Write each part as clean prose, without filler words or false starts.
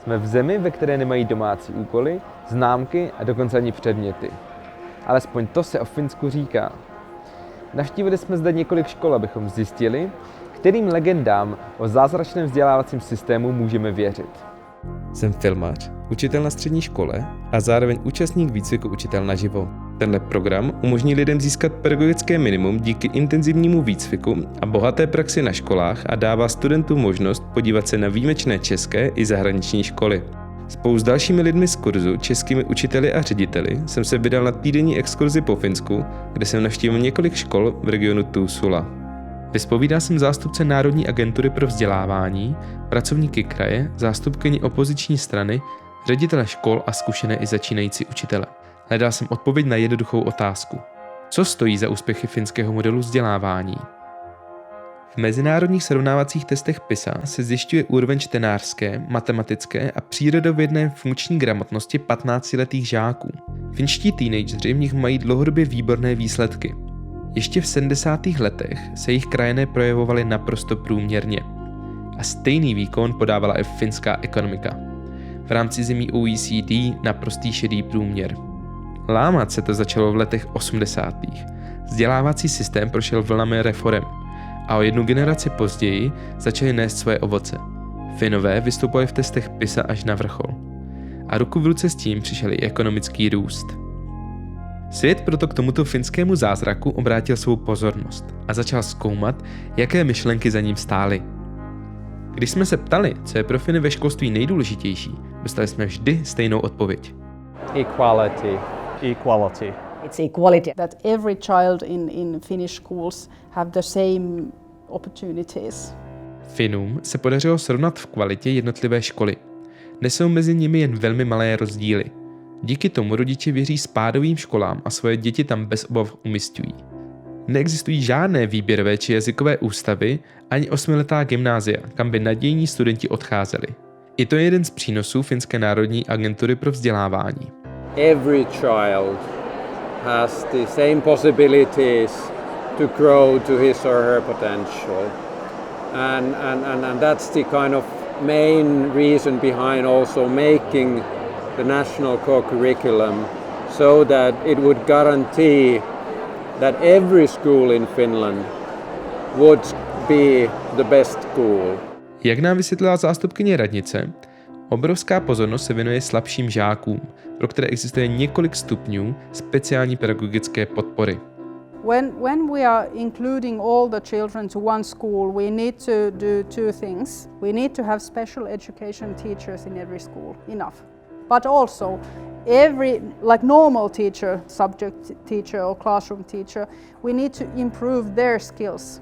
Jsme v zemi, ve které nemají domácí úkoly, známky a dokonce ani předměty. Alespoň to se o Finsku říká. Navštívili jsme zde několik škol, abychom zjistili, kterým legendám o zázračném vzdělávacím systému můžeme věřit. Jsem filmář, učitel na střední škole a zároveň účastník výcviku učitel naživo. Tenhle program umožní lidem získat pedagogické minimum díky intenzivnímu výcviku a bohaté praxi na školách a dává studentům možnost podívat se na výjimečné české i zahraniční školy. Spolu s dalšími lidmi z kurzu, českými učiteli a řediteli, jsem se vydal na týdenní exkurzi po Finsku, kde jsem navštívil několik škol v regionu Tuusula. Vyspovídal jsem zástupce Národní agentury pro vzdělávání, pracovníky kraje, zástupkyni opoziční strany, ředitele škol a zkušené i začínající učitele. Hledal jsem odpověď na jednoduchou otázku. Co stojí za úspěchy finského modelu vzdělávání? V mezinárodních srovnávacích testech PISA se zjišťuje úroveň čtenářské, matematické a přírodovědné funkční gramotnosti 15letých žáků. Finští teenageři v nich mají dlouhodobě výborné výsledky. Ještě v 70. letech se jejich krajané projevovaly naprosto průměrně. A stejný výkon podávala i finská ekonomika. V rámci zemí OECD naprostý šedý průměr. Lámat se to začalo v letech 80. Vzdělávací systém prošel vlnami reforem a o jednu generaci později začaly nést své ovoce. Finové vystupovali v testech PISA až na vrchol. A ruku v ruce s tím přišel i ekonomický růst. Svět proto k tomuto finskému zázraku obrátil svou pozornost a začal zkoumat, jaké myšlenky za ním stály. Když jsme se ptali, co je pro Finy ve školství nejdůležitější, dostali jsme vždy stejnou odpověď. Equality. It's equality. That every child in Finnish schools have the same opportunities. Finům se podařilo srovnat v kvalitě jednotlivé školy. Nesou mezi nimi jen velmi malé rozdíly. Díky tomu rodiče věří spádovým školám a svoje děti tam bez obav umisťují. Neexistují žádné výběrové či jazykové ústavy ani 8letá gymnázia, kam by nadějní studenti odcházeli. I to je jeden z přínosů Finské národní agentury pro vzdělávání. Every child has the same possibilities to grow to his or her potential. And that's the kind of main reason behind also making the national core curriculum so that it would guarantee that every school in Finland would be the best school. Jak nám vysvětlila zástupkyně radnice, obrovská pozornost se věnuje slabším žákům, pro které existuje několik stupňů speciální pedagogické podpory. When we are including all the children to one school, we need to do two things. We need to have special education teachers in every school, enough. But also, every, like normal teacher, subject teacher or classroom teacher, we need to improve their skills.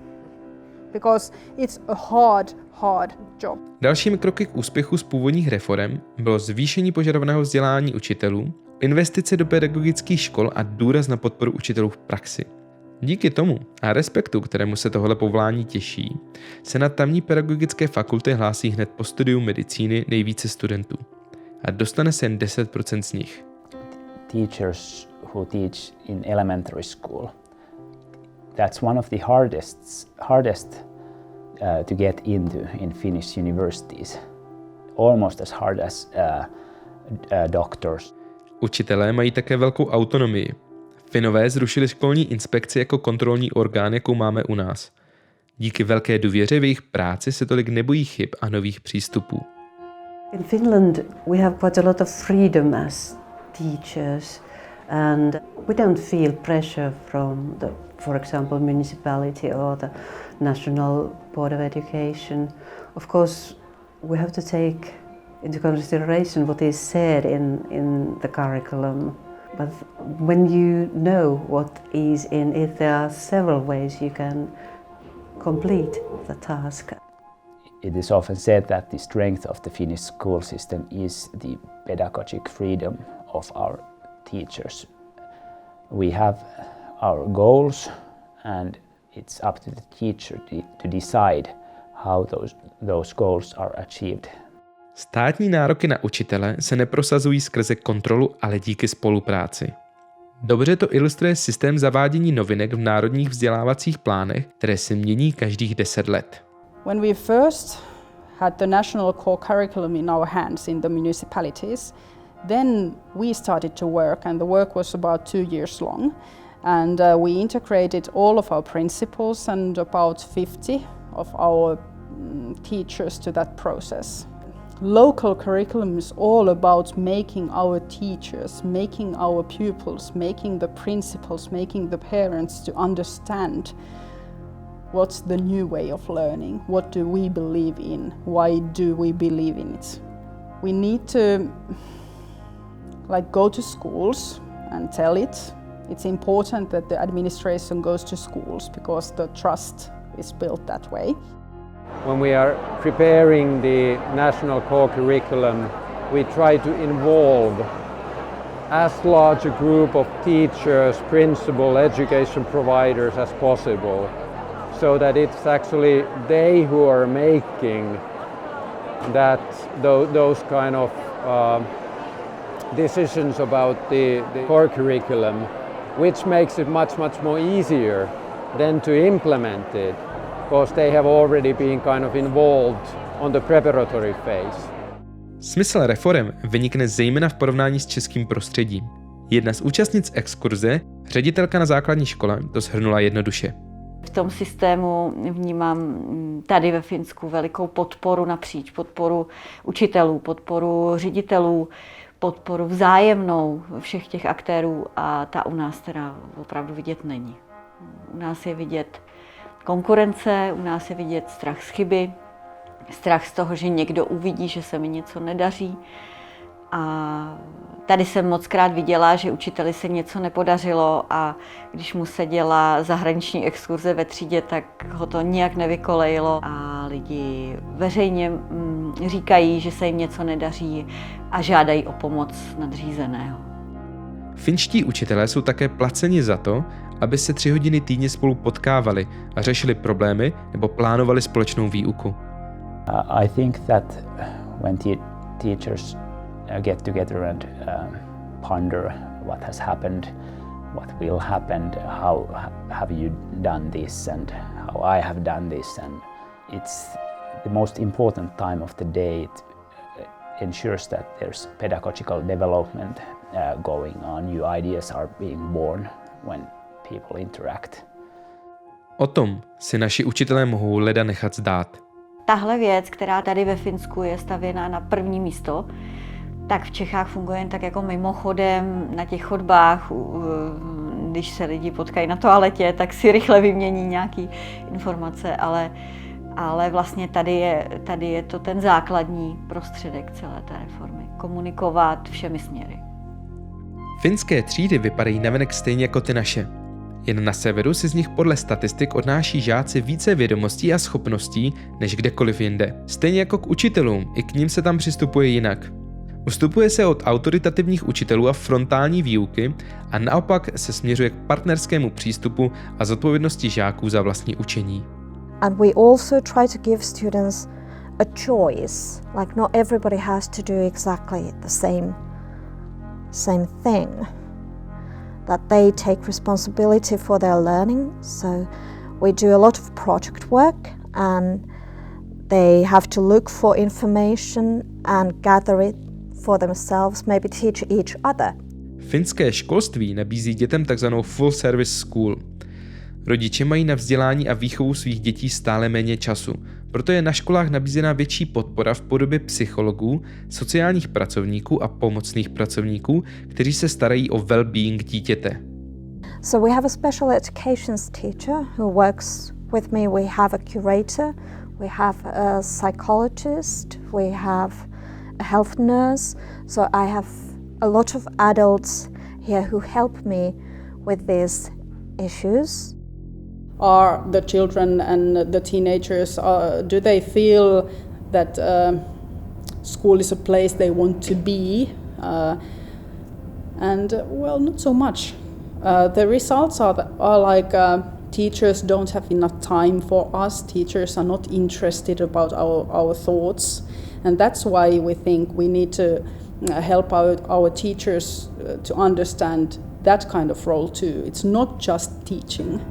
Because it's a hard job. Dalšími kroky k úspěchu z původních reforem bylo zvýšení požadovaného vzdělání učitelů, investice do pedagogických škol a důraz na podporu učitelů v praxi. Díky tomu a respektu, kterému se tohle povolání těší, se na tamní pedagogické fakulty hlásí hned po studiu medicíny nejvíce studentů. A dostane se jen 10% z nich. Teachers who teach in elementary school, that's one of the hardest to get into in Finnish universities. Almost as hard as doctors. Učitelé mají také velkou autonomii. Finové zrušili školní inspekci jako kontrolní orgán, jakou máme u nás. Díky velké důvěře v jejich práci se tolik nebojí chyb a nových přístupů. In Finland we have quite a lot of freedom as teachers and we don't feel pressure from the, for example, municipality or the National Board of Education. Of course, we have to take into consideration what is said in the curriculum. But when you know what is in it, there are several ways you can complete the task. It is often said that the strength of the Finnish school system is the pedagogic freedom of our teachers. We have our goals and it's up to the teacher to decide how those goals are achieved. Státní nároky na učitele se neprosazují skrze kontrolu, ale díky spolupráci. Dobře to ilustruje systém zavádění novinek v národních vzdělávacích plánech, které se mění každých 10 let. When we first had the national core curriculum in our hands in the municipalities, then we started to work, and the work was about 2 years long. And we integrated all of our principals and about 50 of our teachers to that process. Local curriculum is all about making our teachers, making our pupils, making the principals, making the parents to understand what's the new way of learning, what do we believe in, why do we believe in it. We need to go to schools and tell it. It's important that the administration goes to schools because the trust is built that way. When we are preparing the national core curriculum, we try to involve as large a group of teachers, principal, education providers as possible, so that it's actually they who are making those kind of decisions about the core curriculum, which makes it much more easier than to implement it, because they have already been kind of involved on the preparatory phase. Smysl reforem vynikne zejména v porovnání s českým prostředím. Jedna z účastnic exkurze, ředitelka na základní škole, to shrnula jednoduše. V tom systému vnímám tady ve Finsku velikou podporu napříč, podporu učitelů, podporu ředitelů, podporu vzájemnou všech těch aktérů a ta u nás teda opravdu vidět není. U nás je vidět konkurence, u nás je vidět strach z chyby, strach z toho, že někdo uvidí, že se mi něco nedaří. A tady jsem mockrát viděla, že učiteli se něco nepodařilo a když mu se dělá zahraniční exkurze ve třídě, tak ho to nijak nevykolejilo a lidi veřejně říkají, že se jim něco nedaří a žádají o pomoc nadřízeného. Finští učitelé jsou také placeni za to, aby se 3 hodiny týdně spolu potkávali a řešili problémy nebo plánovali společnou výuku. I think that when teachers get together and ponder what has happened, what will happen, how have you done this and how I have done this, and it's the most important time of the day. It ensures that there's pedagogical development going on, new ideas are being born when people interact. O tom si naši učitelé mohou leda nechat zdát. Tahle věc, která tady ve Finsku je stavěná na první místo, tak v Čechách funguje jen tak jako mimochodem na těch chodbách, když se lidi potkají na toaletě, tak si rychle vymění nějaké informace, ale vlastně tady je to ten základní prostředek celé té reformy. Komunikovat všemi směry. Finské třídy vypadají navenek stejně jako ty naše. Jen na severu si z nich podle statistik odnáší žáci více vědomostí a schopností než kdekoliv jinde. Stejně jako k učitelům, i k ním se tam přistupuje jinak. Ustupuje se od autoritativních učitelů a frontální výuky a naopak se směřuje k partnerskému přístupu a zodpovědnosti žáků za vlastní učení. And we also try to give students a choice, like not everybody has to do exactly the same thing. That they take responsibility for their learning. So we do a lot of project work and they have to look for information and gather it for themselves, maybe teach each other. Finské školství nabízí dětem takzvanou full service school. Rodiče mají na vzdělání a výchovu svých dětí stále méně času, proto je na školách nabízena větší podpora v podobě psychologů, sociálních pracovníků a pomocných pracovníků, kteří se starají o well-being dítěte. So we have a special education teacher who works with me. We have a curator, we have a psychologist, we have a health nurse. So I have a lot of adults here who help me with these issues. Are the children and the teenagers, do they feel that school is a place they want to be? Well, not so much. The results are like teachers don't have enough time for us, teachers are not interested about our thoughts, and that's why we think we need to help our teachers to understand that kind of role too. It's not just teaching.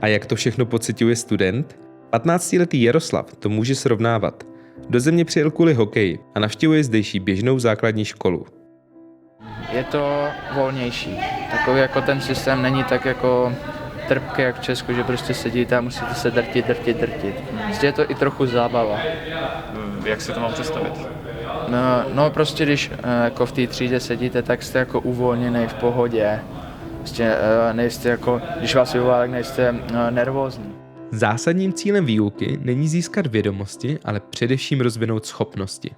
A jak to všechno pociťuje student? 15letý Jaroslav to může srovnávat. Do země přijel kvůli hokeji a navštěvuje zdejší běžnou základní školu. Je to volnější. Takový jako ten systém není tak jako trpký jak v Česku, že prostě sedíte a musíte se drtit. Prostě je to i trochu zábava. Jak si to mám představit? No prostě když jako v té třídě sedíte, tak jste jako uvolněný v pohodě. Prostě nejste jako, když vás vyvolá, tak nejste nervózní. Zásadním cílem výuky není získat vědomosti, ale především rozvinout schopnosti.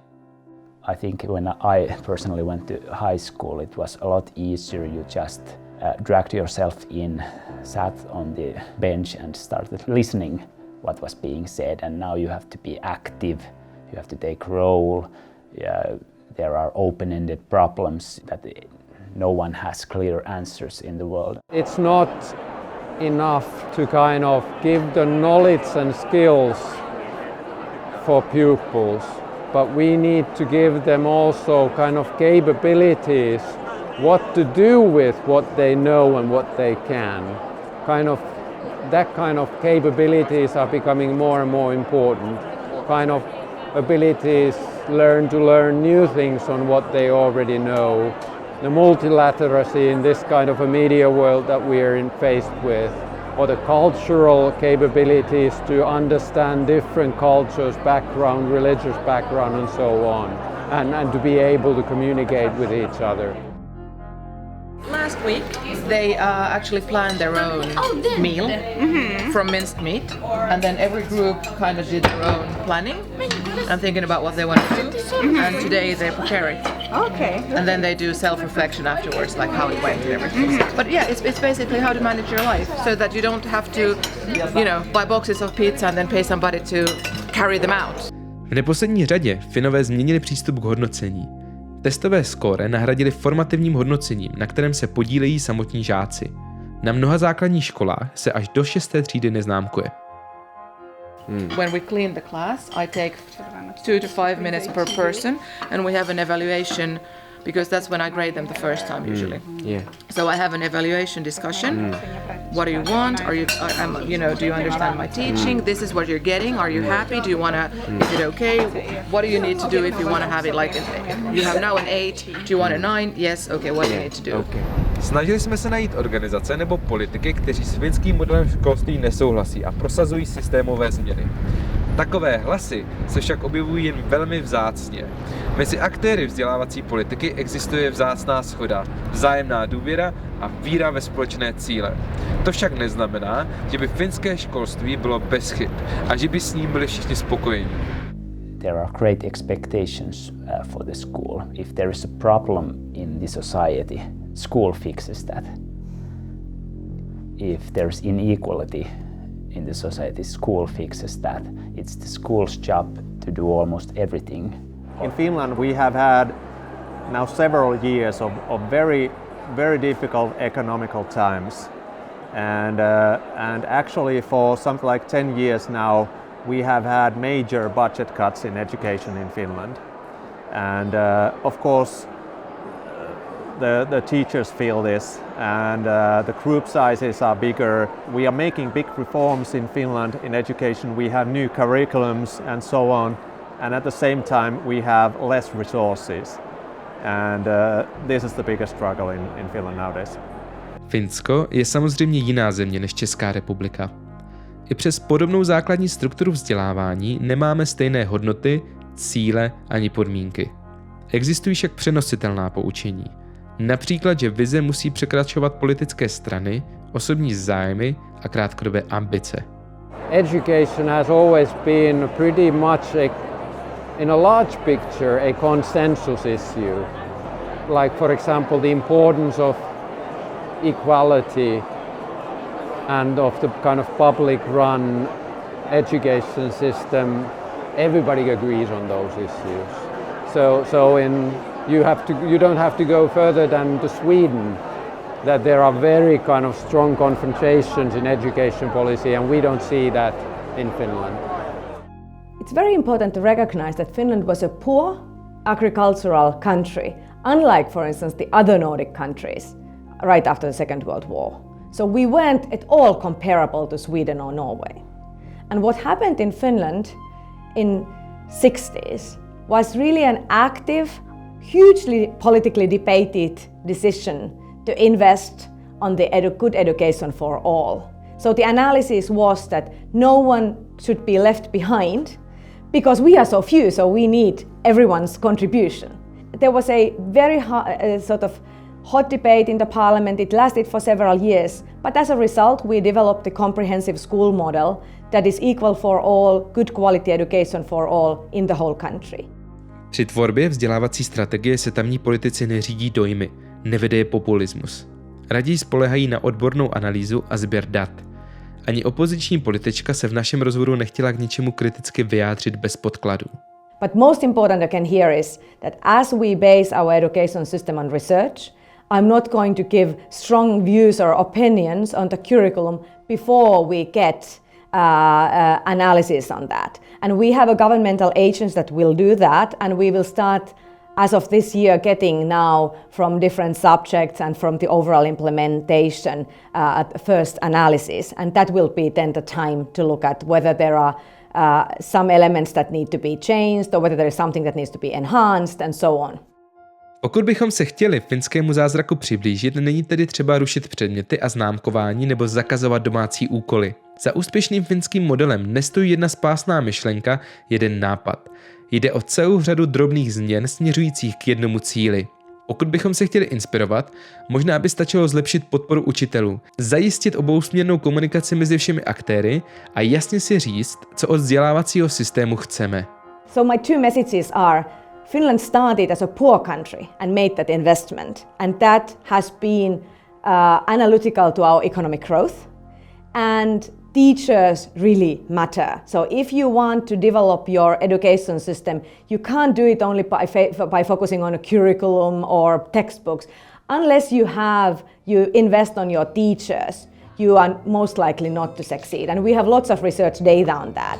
I think when I personally went to high school, it was a lot easier. You just dragged yourself in, sat on the bench and started listening what was being said. And now you have to be active, you have to take role. There are open-ended problems that no one has clear answers in the world. It's not enough to kind of give the knowledge and skills for pupils, but we need to give them also kind of capabilities, what to do with what they know and what they can. That kind of capabilities are becoming more and more important. Kind of abilities to learn new things on what they already know. The multilaterality in this kind of a media world that we are faced with, or the cultural capabilities to understand different cultures, background, religious background and so on, and to be able to communicate with each other. Last week they actually planned their own meal from minced meat, and then every group kind of did their own planning and thinking about what they want to do, and today they prepare it. Okay. And then they do self-reflection afterwards, like how it went and everything. But yeah, it's basically how to manage your life so that you don't have to, buy boxes of pizza and then pay somebody to carry them out. V neposlední řadě Finové změnili přístup k hodnocení. Testové skóre nahradili formativním hodnocením, na kterém se podílejí samotní žáci. Na mnoha základních školách se až do 6. třídy neznámkuje. When we clean the class, I take 2 to 5 minutes per person, and we have an evaluation because that's when I grade them the first time usually. So I have an evaluation discussion. What do you want? Do you understand my teaching? This is what you're getting. Are you happy? Do you want to? Is it okay? What do you need to do if you want to have it like you have now an 8? Do you want a 9? Yes. Okay. What do you need to do? Okay. Snažili jsme se najít organizace nebo politiky, kteří s finským modelem školství nesouhlasí a prosazují systémové změny. Takové hlasy se však objevují jen velmi vzácně. Mezi aktéry vzdělávací politiky existuje vzácná shoda, vzájemná důvěra a víra ve společné cíle. To však neznamená, že by finské školství bylo bez chyb a že by s ním byli všichni spokojení. There are great expectations for the school. If there is a problem in the society, school fixes that. If there's inequality in the society, school fixes that. It's the school's job to do almost everything. In Finland we have had now several years of very, very difficult economical times. And actually for something like 10 years now we have had major budget cuts in education in Finland. And of course the teachers feel this, and the group sizes are bigger. We are making big reforms in Finland in education. We have new curriculums and so on, and at the same time we have less resources. And this is the biggest struggle in Finland nowadays. Finsko je samozřejmě jiná země než Česká republika. I přes podobnou základní strukturu vzdělávání nemáme stejné hodnoty, cíle ani podmínky. Existují však přenositelná poučení. Například, že vize musí překračovat politické strany, osobní zájmy a krátkodobé ambice. Education has always been pretty much in a large picture a consensus issue. Like for example the importance of equality and of the kind of public run education system. Everybody agrees on those issues. You don't have to go further than to Sweden, that there are very kind of strong confrontations in education policy, and we don't see that in Finland. It's very important to recognize that Finland was a poor agricultural country, unlike, for instance, the other Nordic countries right after the Second World War. So we weren't at all comparable to Sweden or Norway. And what happened in Finland in 60s was really an active, hugely politically debated decision to invest on the good education for all. So the analysis was that no one should be left behind because we are so few, so we need everyone's contribution. There was a very sort of hot debate in the parliament. It lasted for several years, but as a result we developed a comprehensive school model that is equal for all, good quality education for all in the whole country. Při tvorbě vzdělávací strategie se tamní politici neřídí dojmy, nevede je populismus. Raději spolehají na odbornou analýzu a sběr dat. Ani opoziční politička se v našem rozhovoru nechtěla k ničemu kriticky vyjádřit bez podkladů. But most important I can hear is that as we base our education system on research, I'm not going to give strong views or opinions on the curriculum before we get analysis on that. And we have a governmental agents that will do that, and we will start as of this year getting now from different subjects and from the overall implementation first analysis, and that will be then the time to look at whether there are some elements that need to be changed or whether there is something that needs to be enhanced and so on. Pokud bychom se chtěli finskému zázraku přiblížit, není tedy třeba rušit předměty a známkování nebo zakazovat domácí úkoly. Za úspěšným finským modelem nestojí jedna spásná myšlenka, jeden nápad. Jde o celou řadu drobných změn směřujících k jednomu cíli. Pokud bychom se chtěli inspirovat, možná by stačilo zlepšit podporu učitelů, zajistit obousměrnou komunikaci mezi všemi aktéry a jasně si říct, co od vzdělávacího systému chceme. So my two messages are: Finland started as a poor country and made that investment, and that has been analytical to our economic growth, and teachers really matter. So if you want to develop your education system, you can't do it only by focusing on a curriculum or textbooks. Unless you invest on your teachers, you are most likely not to succeed. And we have lots of research data on that.